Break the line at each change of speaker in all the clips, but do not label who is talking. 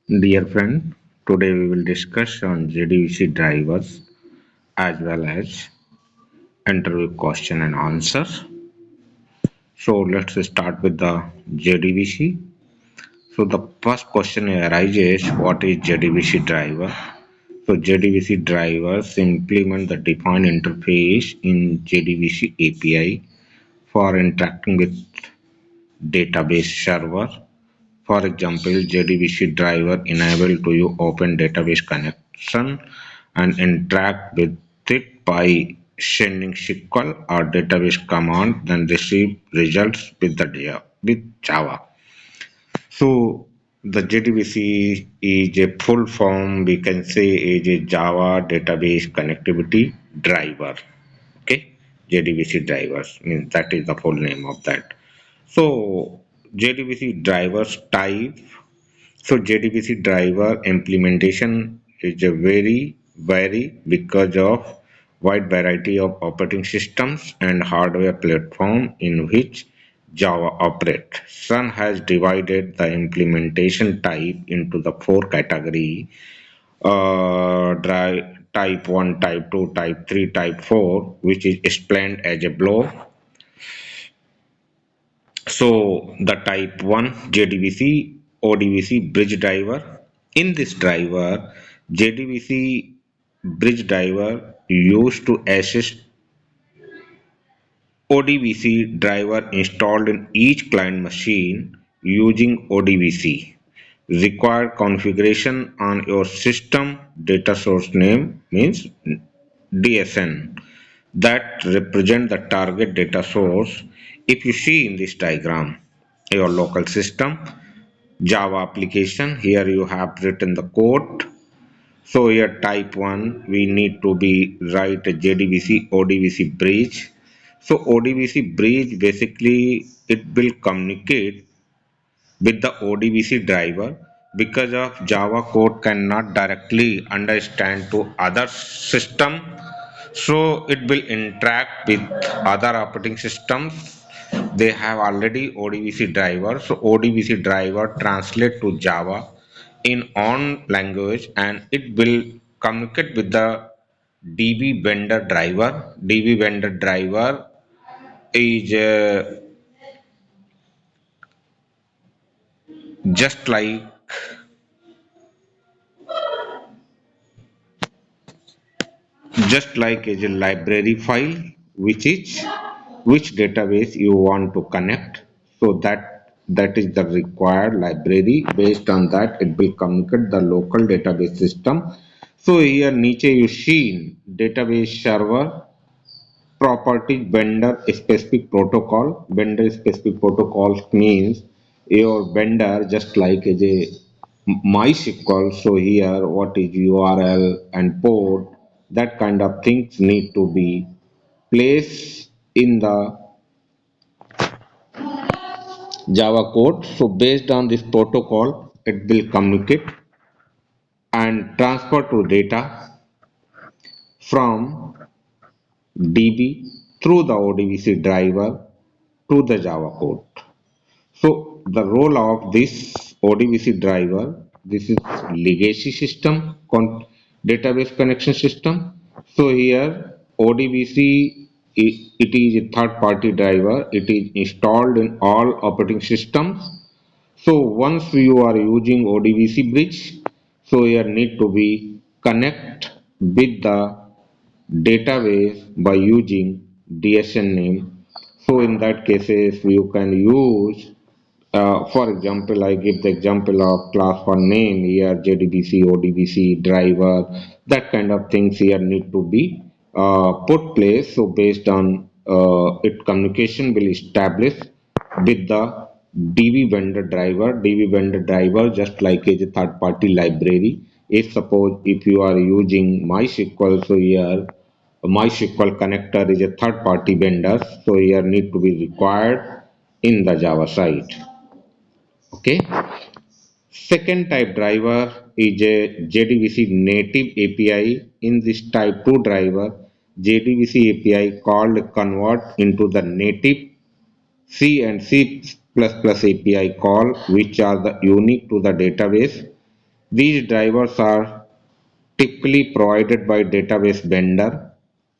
Dear friend, today we will discuss on JDBC drivers as well as interview question and answers. So let's start with the JDBC. So the first question arises, what is JDBC driver? So JDBC drivers implement the defined interface in JDBC API for interacting with database server. For example, JDBC driver enable to you open database connection and interact with it by sending SQL or database command, then receive results with Java. So the JDBC is a full form, we can say, is a Java database connectivity driver. Okay, JDBC drivers means that is the full name of that. So JDBC drivers type. So JDBC driver implementation is a very because of wide variety of operating systems and hardware platform in which Java operates. Sun has divided the implementation type into the four category: type 1, type 2, type 3, type 4, which is explained as a below. So the type 1 JDBC ODBC bridge driver. In this driver, JDBC bridge driver used to access ODBC driver installed in each client machine using ODBC. Required configuration on your system data source name means DSN that represent the target data source. If you see in this diagram, your local system, Java application, here you have written the code. So here type 1, we need to be write a JDBC ODBC bridge. So ODBC bridge basically it will communicate with the ODBC driver because of Java code cannot directly understand to other system, so it will interact with other operating systems. They have already ODBC driver, so ODBC driver translate to Java in own language and it will communicate with the DB vendor driver. DB vendor driver is just like as a library file, which database you want to connect. So that is the required library. Based on that, it will communicate the local database system. So here niche you see database server property vendor specific protocol. Vendor specific protocols means your vendor just like as a MySql. So here what is URL and port, that kind of things need to be placed in the Java code. So based on this protocol, it will communicate and transfer to data from DB through the ODBC driver to the Java code. So the role of this ODBC driver, this is legacy system, database connection system. So here ODBC, it is a third party driver. It is installed in all operating systems. So once you are using ODBC bridge, so here need to be connect with the database by using DSN name. So in that cases you can use, for example, I give the example of class 1 name here, JDBC, ODBC, driver, that kind of things here need to be put place. So based on it, communication will establish with the DB vendor driver. DB vendor driver just like a third party library. If suppose if you are using MySql, so here MySql connector is a third party vendor. So here need to be required in the Java side. Okay. Second type driver is a JDBC native API. In this type 2 driver, JDBC API called convert into the native C and C++ API call, which are unique to the database. These drivers are typically provided by database vendor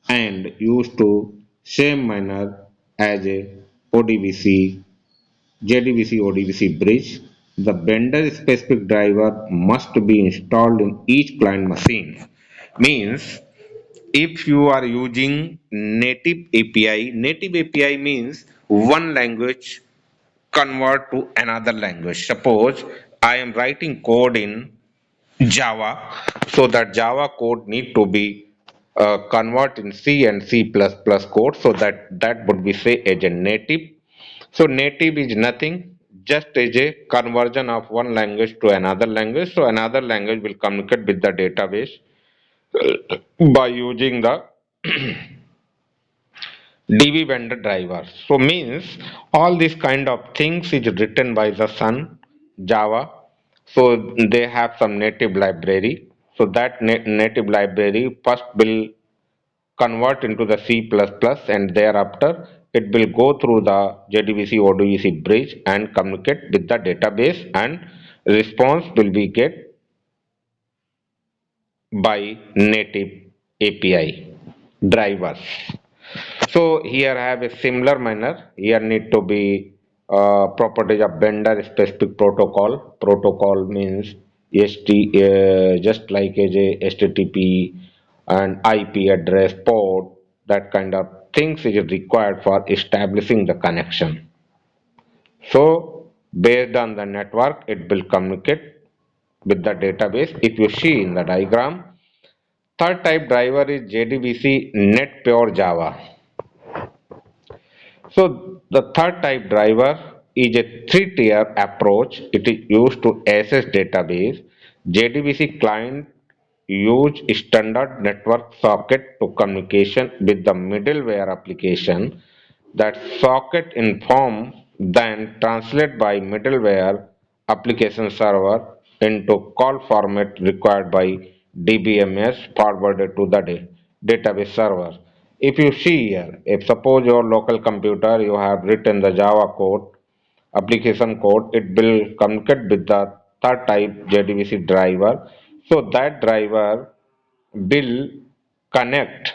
and used to same manner as a ODBC, JDBC ODBC bridge. The vendor specific driver must be installed in each client machine. Means if you are using native API means one language convert to another language. Suppose I am writing code in Java, so that Java code need to be convert in C and C++ code, so that would be say as a native. So native is nothing, just as a conversion of one language to another language. So another language will communicate with the database by using the DB vendor driver. So means all these kind of things is written by the Sun Java. So they have some native library. So that native library first will convert into the C++, and thereafter it will go through the JDBC ODBC bridge and communicate with the database, and response will be get by native API drivers. So here I have a similar manner. Here need to be properties of vendor specific protocol. Protocol means just like as a HTTP and IP address, port, that kind of things is required for establishing the connection. So based on the network, it will communicate with the database. If you see in the diagram, third type driver is JDBC Net Pure Java. So the third type driver is a three-tier approach. It is used to access database. JDBC client use standard network socket to communication with the middleware application. That socket inform then translate by middleware application server into call format required by DBMS forwarded to the database server. If you see here, if suppose your local computer you have written the Java code, application code, it will communicate with the third type JDBC driver. So that driver will connect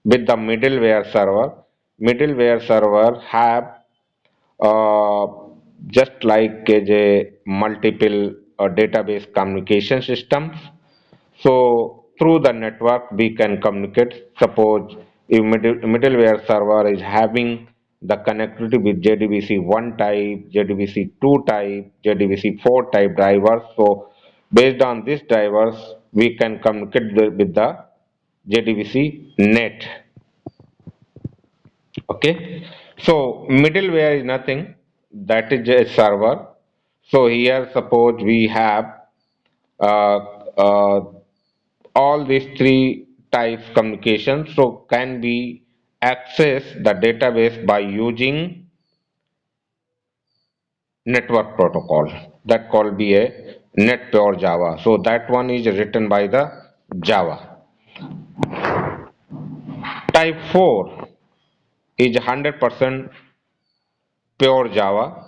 with the middleware server. Middleware server have uh, just like a multiple database communication systems. So through the network we can communicate. Suppose if middleware server is having the connectivity with JDBC 1 type, JDBC 2 type, JDBC 4 type drivers. So based on these drivers we can communicate with the JDBC net. Okay. So middleware is nothing, that is a server. So here suppose we have uh, uh, all these three types communication, so can we access the database by using network protocol, that called be a net pure Java. So that one is written by the Java. Type 4 is 100% pure Java.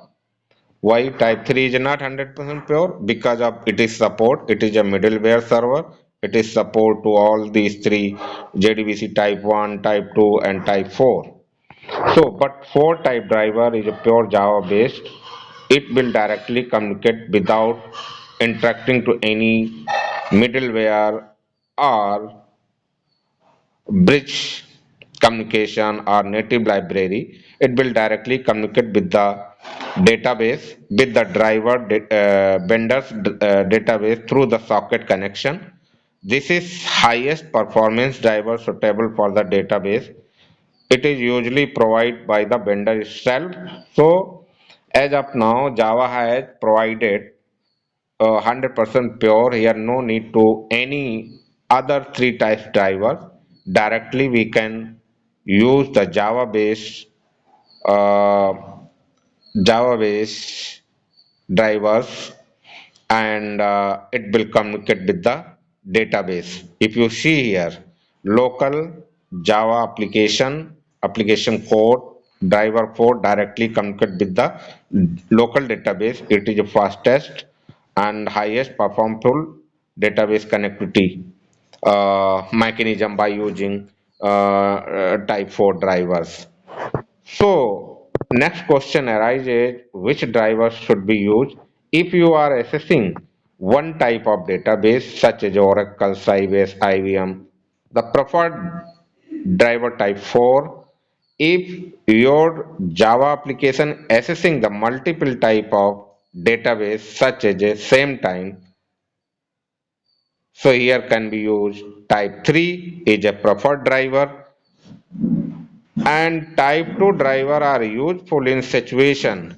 Why type 3 is not 100% pure? Because of it is support, it is a middleware server, it is support to all these three JDBC type 1, type 2 and type 4. So but 4 type driver is a pure Java based. It will directly communicate without interacting to any middleware or bridge communication or native library. It will directly communicate with the database, with the driver vendors database through the socket connection. This is highest performance driver suitable for the database. It is usually provided by the vendor itself. So as of now Java has provided 100% pure. Here no need to any other three types driver. Directly we can use the uh, Java based drivers, and it will communicate with the database. If you see here, local Java application code, driver 4 directly communicate with the local database. It is the fastest and highest performable database connectivity mechanism by using type 4 drivers. So, next question arises, which drivers should be used if you are accessing one type of database such as Oracle, Sybase, IBM. The preferred driver type 4. If your Java application accessing the multiple type of database such as a same time, so here can be used type 3 is a preferred driver, and type 2 driver are useful in situation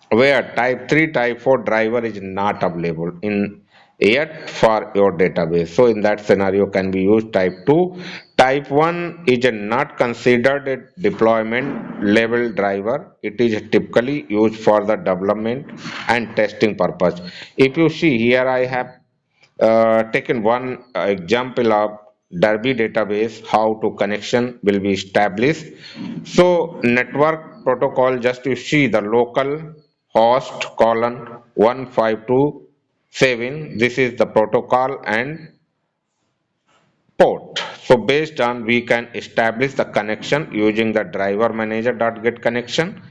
where type 3 type 4 driver is not available in yet for your database. So in that scenario can be used type 2. Type 1 is a not considered a deployment level driver. It is typically used for the development and testing purpose. If you see here, I have taken one example of Derby database, how to connection will be established. So network protocol, just you see the local host colon 1527. This is the protocol and port. So based on we can establish the connection using the driver manager dot get connection.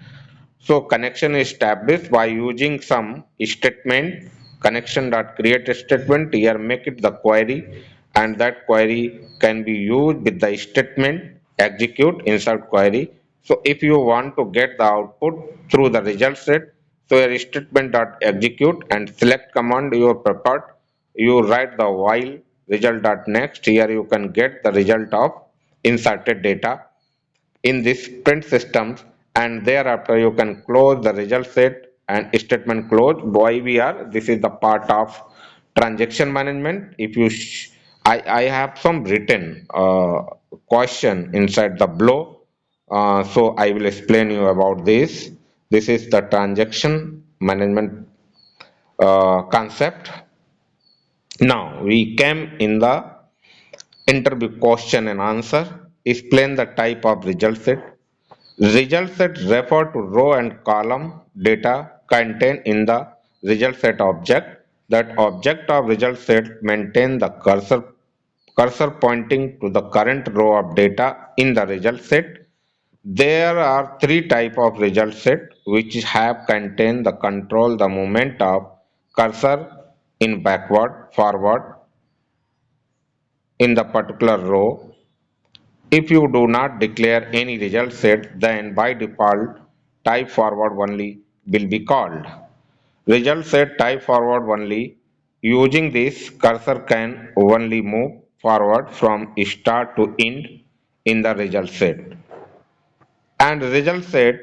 So connection is established by using some statement connection dot create statement. Here make it the query, and that query can be used with the statement execute insert query. So if you want to get the output through the result set, so your statement dot execute and select command you prepared. You write the while result dot next. Here you can get the result of inserted data in this print systems, and thereafter you can close the result set and statement close. Why we are, this is the part of transaction management. If you I have some written question inside the below, so I will explain you about this. This is the transaction management concept. Now we came in the interview question and answer. Explain the type of result set. Result set refer to row and column data contained in the result set object. That object of result set maintain the cursor pointing to the current row of data in the result set. There are three type of result set which have contained the control the movement of cursor in backward, forward in the particular row. If you do not declare any result set, then by default type forward only will be called. Result set type forward only. Using this, cursor can only move forward from start to end in the result set. And result set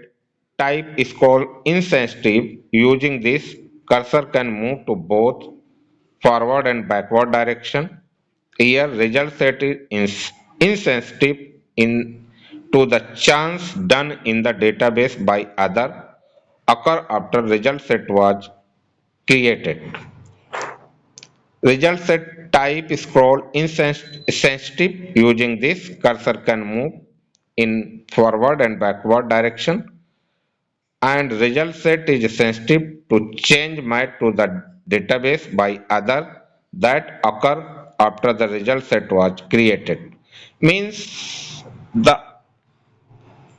type is called insensitive. Using this, cursor can move to both forward and backward direction. Here, result set is insensitive in to the chance done in the database by other occur after result set was created. Result set type is called insensitive. Using this, cursor can move in forward and backward direction, and result set is sensitive to change made to the database by other that occur after the result set was created. Means the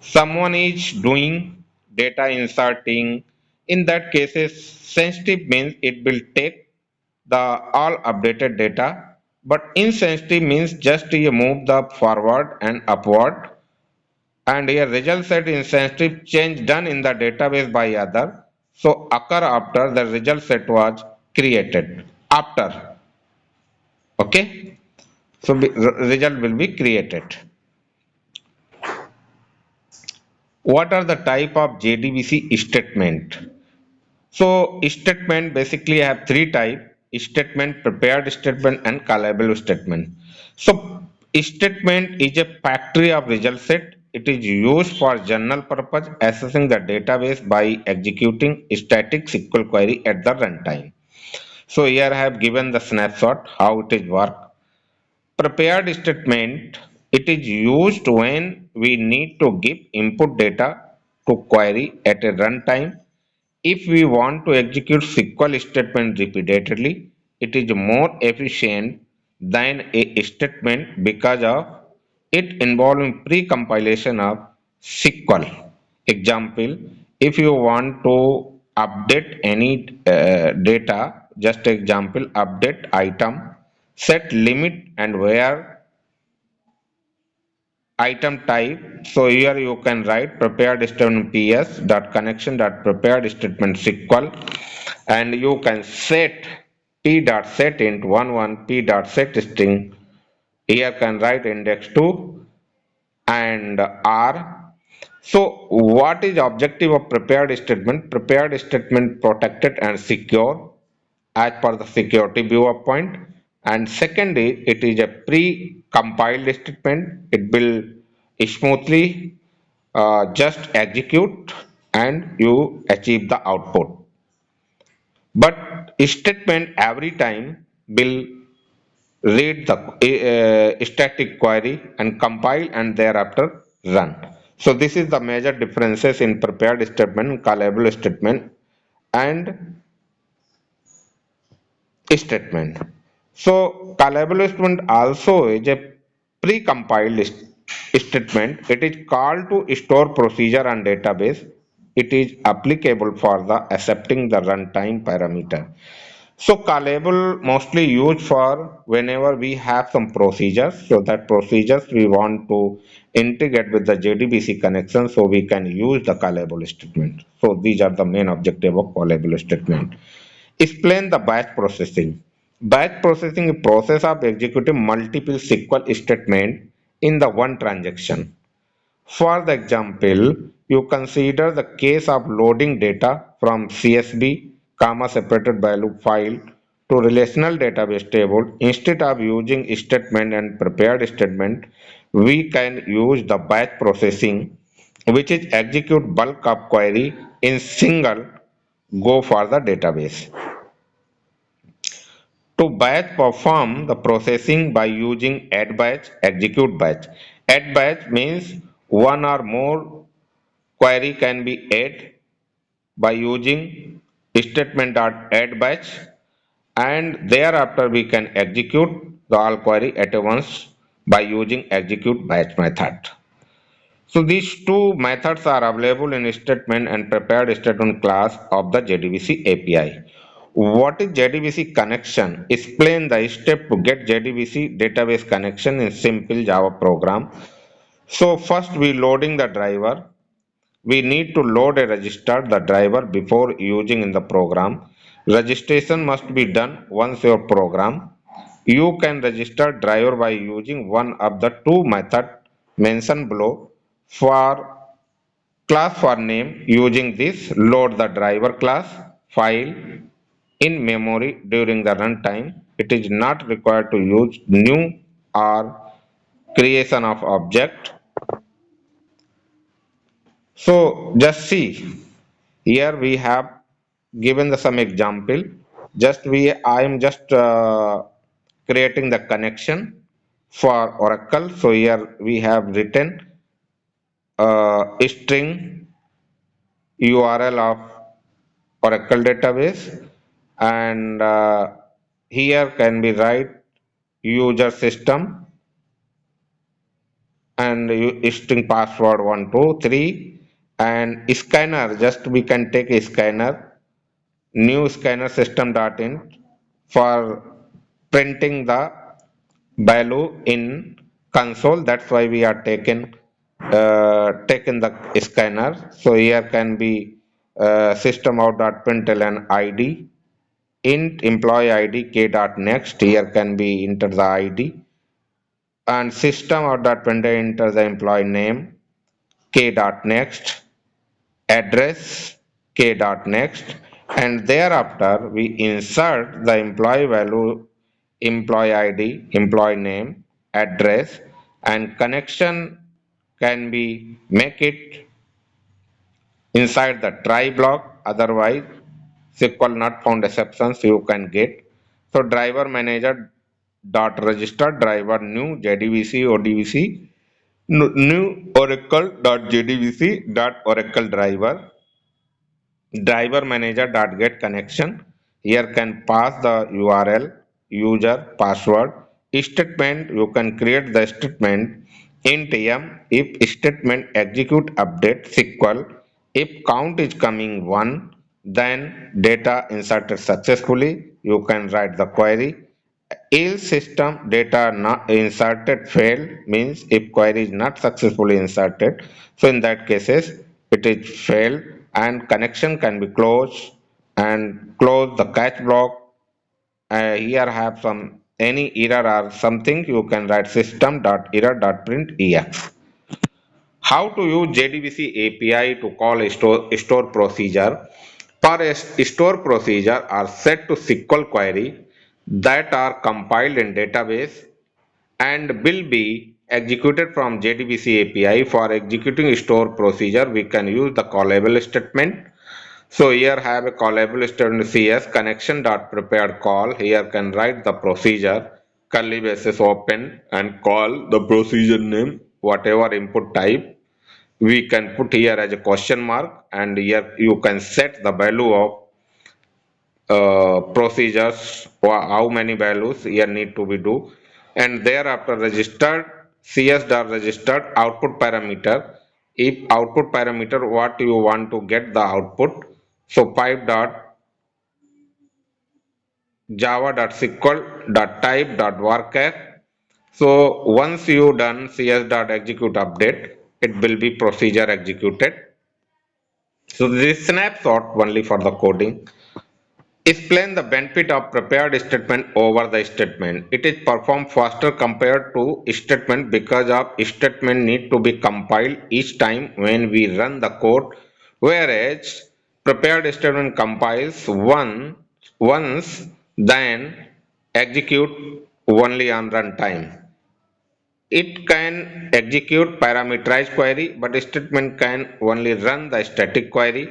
someone is doing data inserting, in that cases sensitive means it will take the all updated data, but insensitive means just you move the forward and upward, and here result set insensitive change done in the database by other, so occur after the result set was created after. Okay, so result will be created. What are the type of JDBC statement? So statement basically have three type: statement, prepared statement, and callable statement. So statement is a factory of result set. It is used for general purpose accessing the database by executing static SQL query at the runtime. So here I have given the snapshot how it is work. Prepared statement, it is used when we need to give input data to query at a runtime. If we want to execute SQL statement repeatedly, it is more efficient than a statement because of it involving pre-compilation of SQL. Example, if you want to update any data, just example, update item, set limit and where item type. So here you can write prepared statement ps dot connection dot prepared statement SQL, and you can set p dot set int 11 p dot set string. Here can write index 2 and r. So what is objective of prepared statement? Prepared statement protected and secure as per the security viewpoint. And second is it is a pre-compiled statement. It will smoothly just execute and you achieve the output. But statement every time will read the static query and compile and thereafter run. So this is the major differences in prepared statement, callable statement, and statement. So callable statement also is a pre-compiled statement. It is called to store procedure and database. It is applicable for the accepting the runtime parameter. So callable mostly used for whenever we have some procedures. So that procedures we want to integrate with the JDBC connection, so we can use the callable statement. So these are the main objective of callable statement. Explain the batch processing. Batch processing is process of executing multiple SQL statement in the one transaction. For the example, you consider the case of loading data from CSV, comma separated value file to relational database table. Instead of using statement and prepared statement, we can use the batch processing, which is execute bulk of query in single go for the database. To batch perform the processing by using add batch, execute batch. Add batch means one or more query can be added by using statement.add batch, and thereafter we can execute the all query at once by using execute batch method. So these two methods are available in statement and prepared statement class of the JDBC API. What is JDBC connection? Explain the step to get JDBC database connection in simple Java program. So first we loading the driver. We need to load a register the driver before using in the program. Registration must be done once your program. You can register driver by using one of the two methods mentioned below. For class for name, using this load the driver class file in memory during the runtime. It is not required to use new or creation of object. So just see, here we have given the some example. Just we I am just creating the connection for Oracle. So here we have written a string URL of Oracle database, and here can be write user system and string password 123, and scanner, just we can take a scanner, new scanner system dot in for printing the value in console. That's why we are taken the scanner. So here can be system out dot println id int employee id k dot next. Here can be enter the id, and system out dot println enter the employee name k dot next, address k dot next, and thereafter we insert the employee value, employee id, employee name, address, and connection can be make it inside the try block. Otherwise SQL not found exceptions you can get. So driver manager dot register driver new JDBC ODBC New oracle.jdbc.oracle driver manager.get connection. Here can pass the URL, user, password. Statement, you can create the statement int m if statement execute update SQL. If count is coming 1, then data inserted successfully. You can write the query. If system data not inserted failed means if query is not successfully inserted. So in that cases it is failed and connection can be closed and close the catch block. Here have some any error or something you can write system.error.print.ex. How to use JDBC API to call a store procedure? For a store procedure are set to SQL query that are compiled in database and will be executed from JDBC API. For executing store procedure, we can use the callable statement. So here have a callable statement CS connection dot prepared call. Here can write the procedure curly braces open and call the procedure name whatever input type we can put here as a question mark, and here you can set the value of procedures or how many values here need to be do, and thereafter registered cs dot registered output parameter. If output parameter what you want to get the output, so pipe dot java dot sql dot type dot varchar. So once you done cs dot execute update, it will be procedure executed. So this snapshot only for the coding. Explain the benefit of prepared statement over the statement. It is performed faster compared to statement because of statement need to be compiled each time when we run the code, whereas prepared statement compiles once then execute only on runtime. It can execute parameterized query, but statement can only run the static query.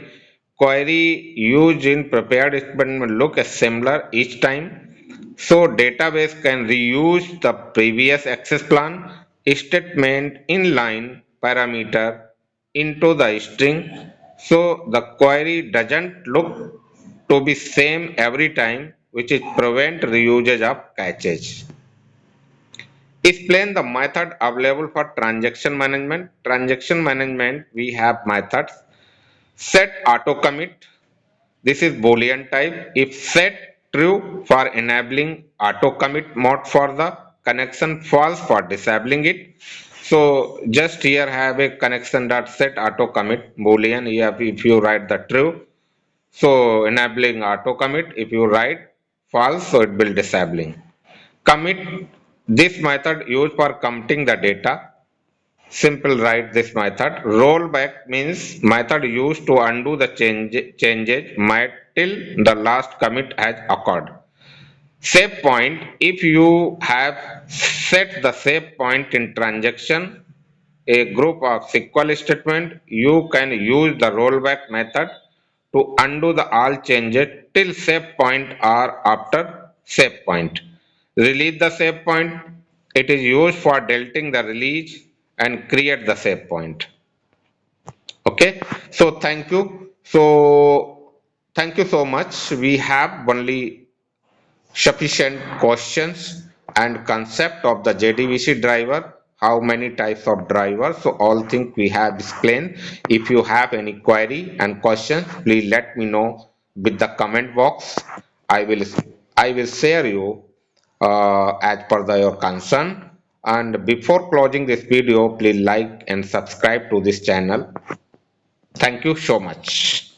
Query used in prepared statement look similar each time. So database can reuse the previous access plan, statement inline parameter into the string. So the query doesn't look to be same every time, which is prevent reusage of caches. Explain the method available for transaction management. Transaction management, we have methods. Set auto commit. This is Boolean type. If set true for enabling auto commit mode for the connection, false for disabling it. So just here have a connection dot set auto commit Boolean. Here if you write the true, so enabling auto commit. If you write false, so it will disabling. Commit, this method used for committing the data. Simple write this method. Rollback means method used to undo the changes made till the last commit has occurred. Save point, if you have set the save point in transaction, a group of SQL statement, you can use the rollback method to undo the all changes till save point or after save point. Release the save point. It is used for deleting the release and create the save point. Okay. So thank you so much. We have only sufficient questions and concept of the JDBC driver, how many types of drivers, so all things we have explained. If you have any query and questions, please let me know with the comment box. I will I will share you as per your concern. And before closing this video, please like and subscribe to this channel. Thank you so much.